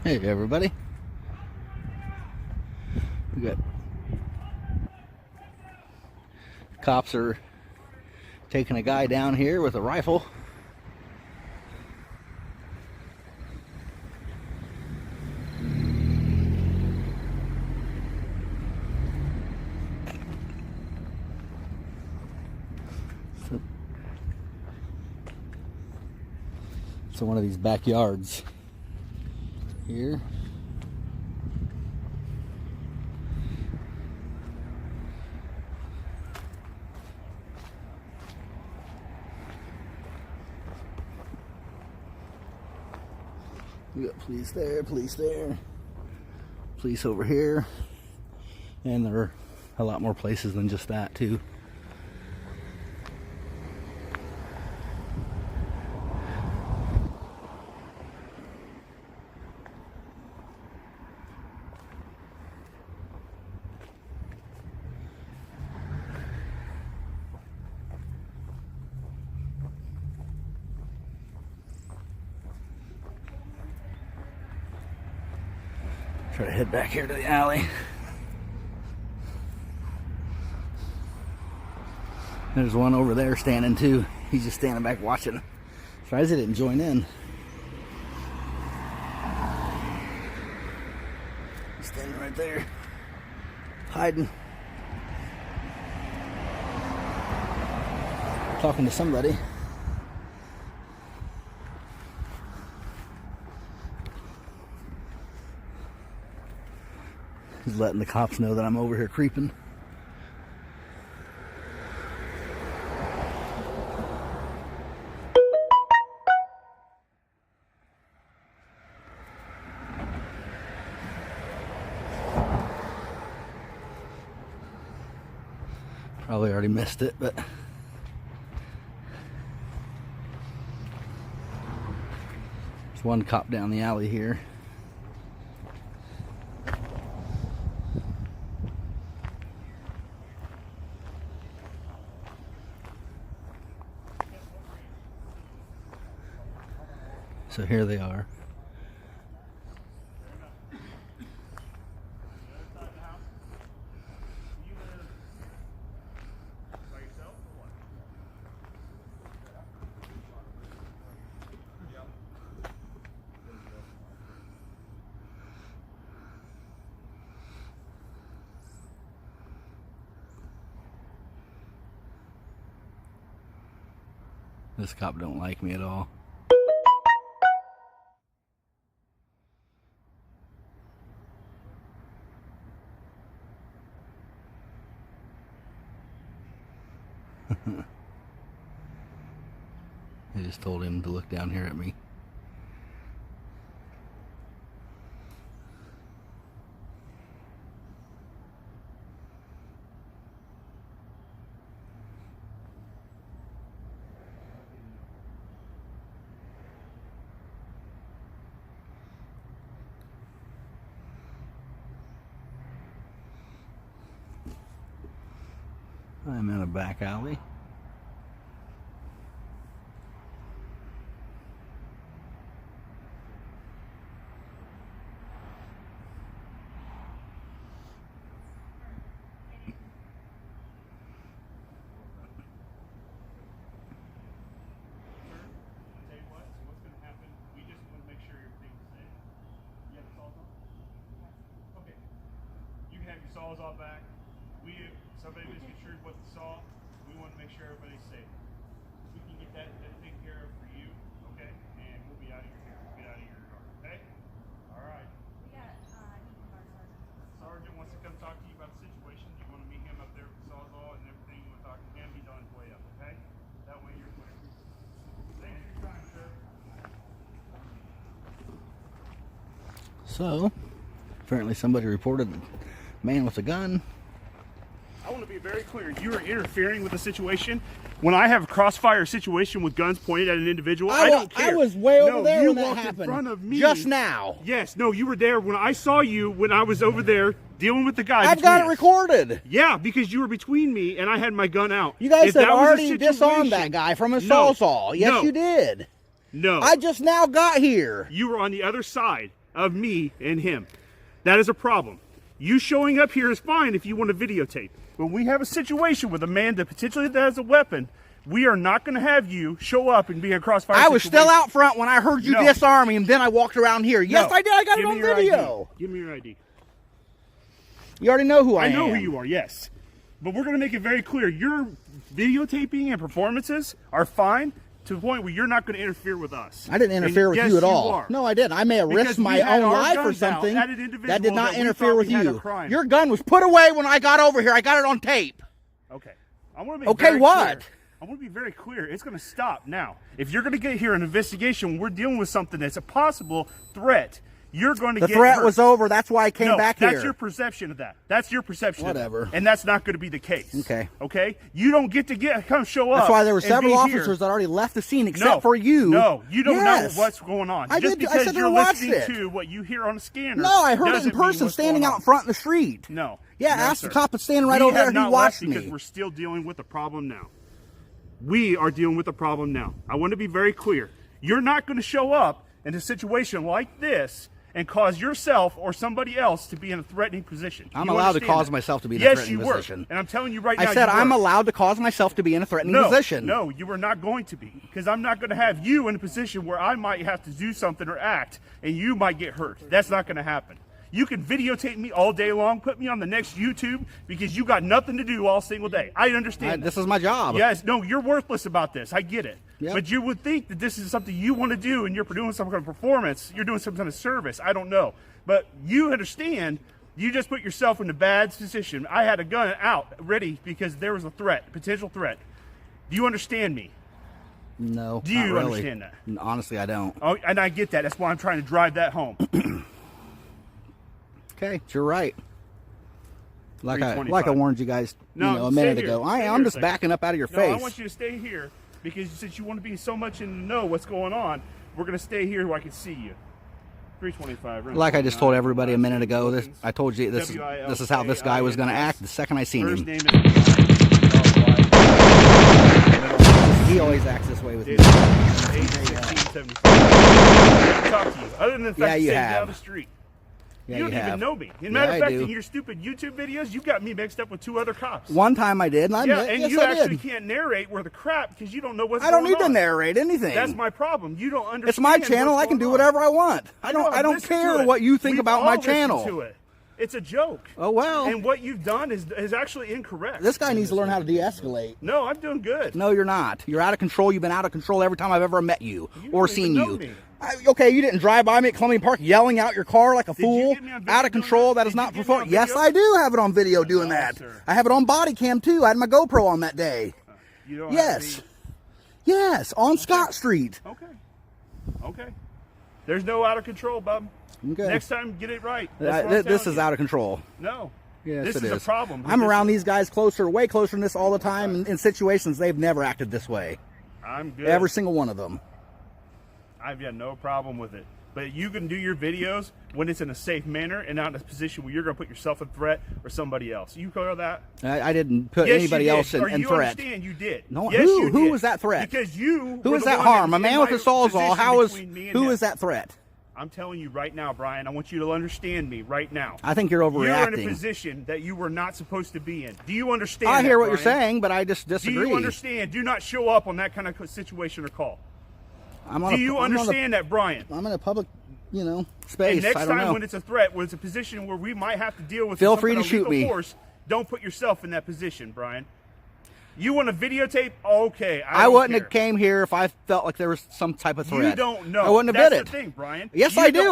Hey everybody, we got cops are taking a guy down here with a rifle. So one of these backyards here. We got police there, police over here, and there are a lot more places than just that too. Try to head back here to the alley. There's one over there standing too. He's just standing back watching. Surprised he didn't join in. He's standing right there, hiding, talking to somebody. He's letting the cops know that I'm over here creeping. Probably already missed it, but there's one cop down the alley here. So here they are. This cop don't like me at all. I just told him to look down here at me. I'm in a back alley. Saws all back. Somebody misconstrued what they saw. We want to make sure everybody's safe. We can get that taken care of for you, okay? And we'll be out of your hair. We'll get out of your yard, okay? All right. We got Sergeant wants to come talk to you about the situation. You want to meet him up there with the sawzall and everything. You want to talk to him. He's on his way up, okay? That way you're clear. Thanks for your time, sir. So, apparently somebody reported a man with a gun. I want to be very clear. You are interfering with the situation. When I have a crossfire situation with guns pointed at an individual, I don't care. I was way over No, there you when that walked happened. in front of me. Just now. Yes, no, you were there when I saw you when I was over there dealing with the guy. I've got it between us. recorded. Yeah, because you were between me and I had my gun out. You guys If had that was a already disarmed that situation- guy from his No, sawzall. Yes, no, you did. No. I just now got here. You were on the other side. of me and him. That is a problem. You showing up here is fine if you want to videotape. When we have a situation with a man that potentially has a weapon, we are not going to have you show up and be in a crossfire I was situation. still out front when I heard you disarm him, then I walked around here. Yes, I did. I got it on video. Give me your ID. You already know who I am. I know who you are, yes. But we're going to make it very clear. Your videotaping and performances are fine to the point where you're not going to interfere with us. I didn't interfere with you at all. Are. No, I didn't. I may have risked my own life or something. That did not interfere with you. Your gun was put away when I got over here. I got it on tape. Okay. I want to be very what? Clear. I want to be very clear. It's going to stop now. If you're going to get here an investigation, we're dealing with something that's a possible threat. You're going to get The threat hurt. was over. That's why I came back here. That's your perception of that. That's your perception. Whatever. Of that. And that's not going to be the case. Okay. Okay? You don't get to come show up. That's why there were several officers that already left the scene except for you. No, you don't know what's going on. I Just did. because I said you're watched listening it. to what you hear on the scanner. No, I heard it in person standing out front in the street. No. Yeah, no, ask sir. the cop that's standing right over there. He watched me. Because we're still dealing with the problem now. We are dealing with the problem now. I want to be very clear. You're not going to show up in a situation like this and cause yourself or somebody else to be in a threatening position. I'm allowed to cause myself to be in a threatening position. Yes, you were. And I'm telling you right now, I said I'm allowed to cause myself to be in a threatening position. No, you are not going to be. Because I'm not going to have you in a position where I might have to do something or act, and you might get hurt. That's not going to happen. You can videotape me all day long, put me on the next YouTube, because you got nothing to do all single day. I understand This is my job. Yes, no, you're worthless about this. I get it. Yep. But you would think that this is something you want to do, and you're doing some kind of performance. You're doing some kind of service. I don't know. But you understand, you just put yourself in a bad position. I had a gun out, ready, because there was a threat, potential threat. Do you understand me? No, Do you not really. understand that? Honestly, I don't. Oh, and I get that. That's why I'm trying to drive that home. Okay, you're right. Like I 325. warned you guys, No, a minute stay here. ago. Stay I'm here just a second. backing up out of your No, face. I want you to stay here because since you want to be so much in the know what's going on, we're going to stay here where I can see you. 325. Like I just told everybody a minute ago, I told you this is how this guy was going to act the second I seen First him. name is He always acts this way with me. 81675. Talk to you. Other than the fact that you down the street. Yeah, you don't even know me. As a matter of fact, in your stupid YouTube videos, you've got me mixed up with 2 other cops. One time I did, and I admit, and yes, you I actually did. can't narrate where the crap because you don't know what's going I on. don't need to narrate anything. That's my problem. You don't understand. It's my channel. I can do whatever I want. I don't care what you think about my channel. To it. It's a joke. Oh well. And what you've done is actually incorrect. This guy needs to learn how to de-escalate. No, I'm doing good. No, you're not. You're out of control. You've been out of control every time I've ever met you or seen you. Me. Okay, you didn't drive by me at Columbia Park yelling out your car like a fool, out of control. That is not performance. Yes, I do have it on video doing that. Sir. I have it on body cam too. I had my GoPro on that day. You don't Yes, yes, on Scott Street. Okay. There's no out of control, bub. Okay. Next time, get it right. This is out of control. No. Yes, this it is a problem. I'm around these guys way closer than this all the time in situations they've never acted this way. I'm good. Every single one of them. I've got no problem with it. But you can do your videos when it's in a safe manner and not in a position where you're going to put yourself in threat or somebody else. You clear that? I didn't put anybody else in threat. You understand you did. No, yes, who was that threat? Because you. Who is that harm? A man with a sawzall. Who is that threat? I'm telling you right now, Brian. I want you to understand me right now. I think you're overreacting. You're in a position that you were not supposed to be in. Do you understand? I hear what Brian? you're saying, but I just disagree. Do you understand? Do not show up on that kind of situation or call. Do you understand that, Brian? I'm in a public, space. And next I don't time know. when it's a threat, when it's a position where we might have to deal with Feel free to shoot me. Force, don't put yourself in that position, Brian. You want to videotape? Okay. I wouldn't have came here if I felt like there was some type of threat. You don't know. I wouldn't have did it. That's the thing, Brian. Yes, I do.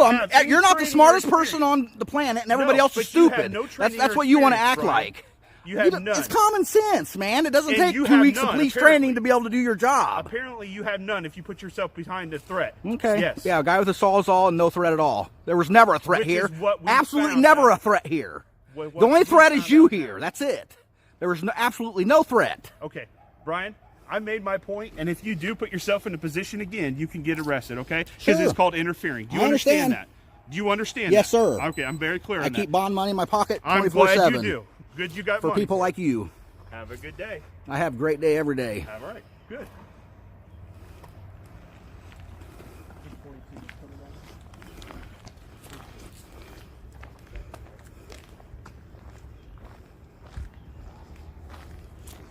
You're not the smartest person on the planet, and everybody else is stupid. That's what you want to act like. You have none. It's common sense, man. It doesn't take 2 weeks of police training to be able to do your job. Apparently, you have none if you put yourself behind the threat. Okay. Yes. Yeah, a guy with a sawzall and no threat at all. There was never a threat here. Absolutely never a threat here. The only threat is you here. That's it. There was absolutely no threat. Okay. Brian, I made my point, and if you do put yourself in a position again, you can get arrested, okay? Because it's called interfering. Do you understand that? Do you understand yes, that? Yes, sir. Okay, I'm very clear on that. I keep bond money in my pocket 24/7. I'm glad you do. Good you got for money. people like you. Have a good day. I have a great day every day. All right, good.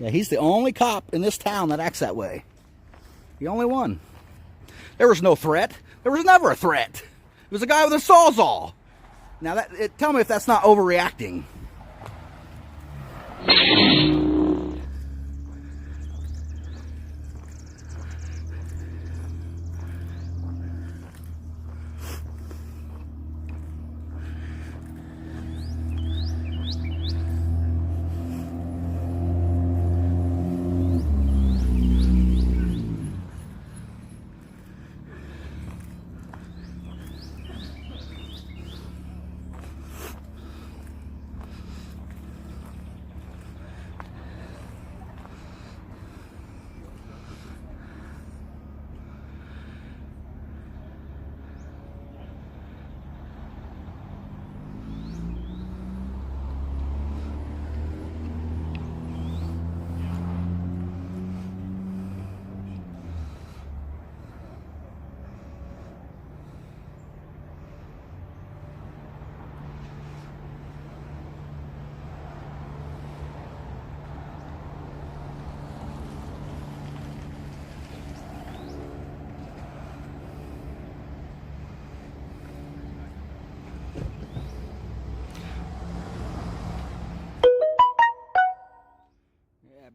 Yeah, he's the only cop in this town that acts that way. The only one. There was no threat. There was never a threat. It was a guy with a sawzall. Now, tell me if that's not overreacting.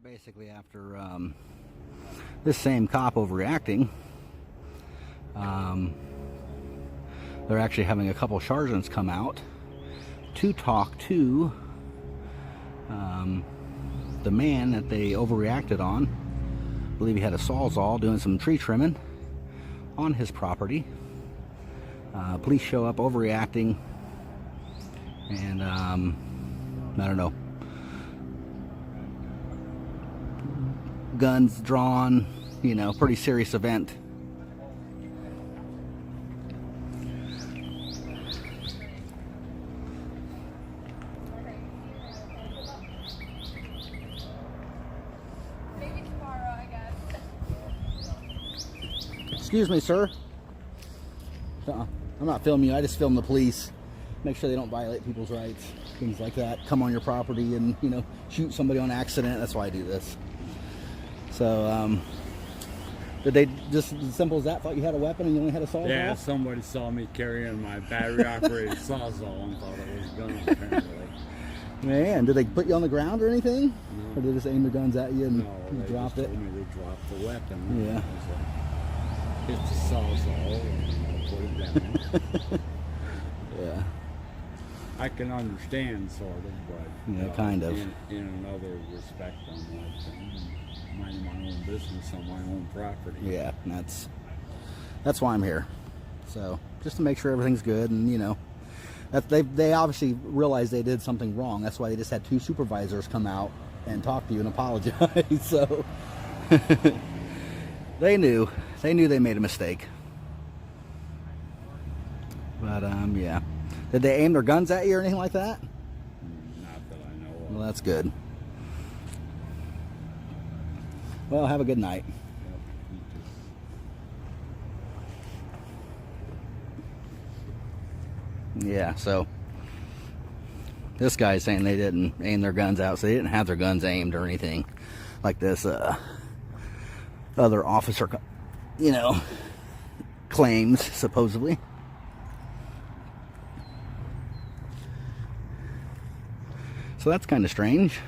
Basically, after this same cop overreacting, they're actually having a couple sergeants come out to talk to the man that they overreacted on. I believe he had a sawzall doing some tree trimming on his property. Police show up overreacting, and I don't know, guns drawn, you know, pretty serious event. Maybe tomorrow, I guess. Excuse me, sir. I'm not filming you. I just film the police. Make sure they don't violate people's rights, things like that. Come on your property and, you know, shoot somebody on accident. That's why I do this. So, did they just as simple as that thought you had a weapon and you only had a sawzall? Yeah, somebody saw me carrying my battery-operated sawzall and thought it was a gun, apparently. Man, did they put you on the ground or anything? No. Or did they just aim their guns at you and No, you they dropped just it? told me they dropped the weapon. Yeah. It's a sawzall, and I'll put it down. Yeah. I can understand, sort of, but Yeah, kind of. In another respect, I'm like minding my own business on my own property. Yeah, that's why I'm here. So just to make sure everything's good, and you know, that they obviously realized they did something wrong. That's why they just had 2 supervisors come out and talk to you and apologize. So they knew they made a mistake. But yeah, did they aim their guns at you or anything like that? Not that I know of. Well, that's good. Well, have a good night. Yeah, so this guy's saying they didn't aim their guns out, so they didn't have their guns aimed or anything like this other officer, you know, claims, supposedly. So that's kind of strange.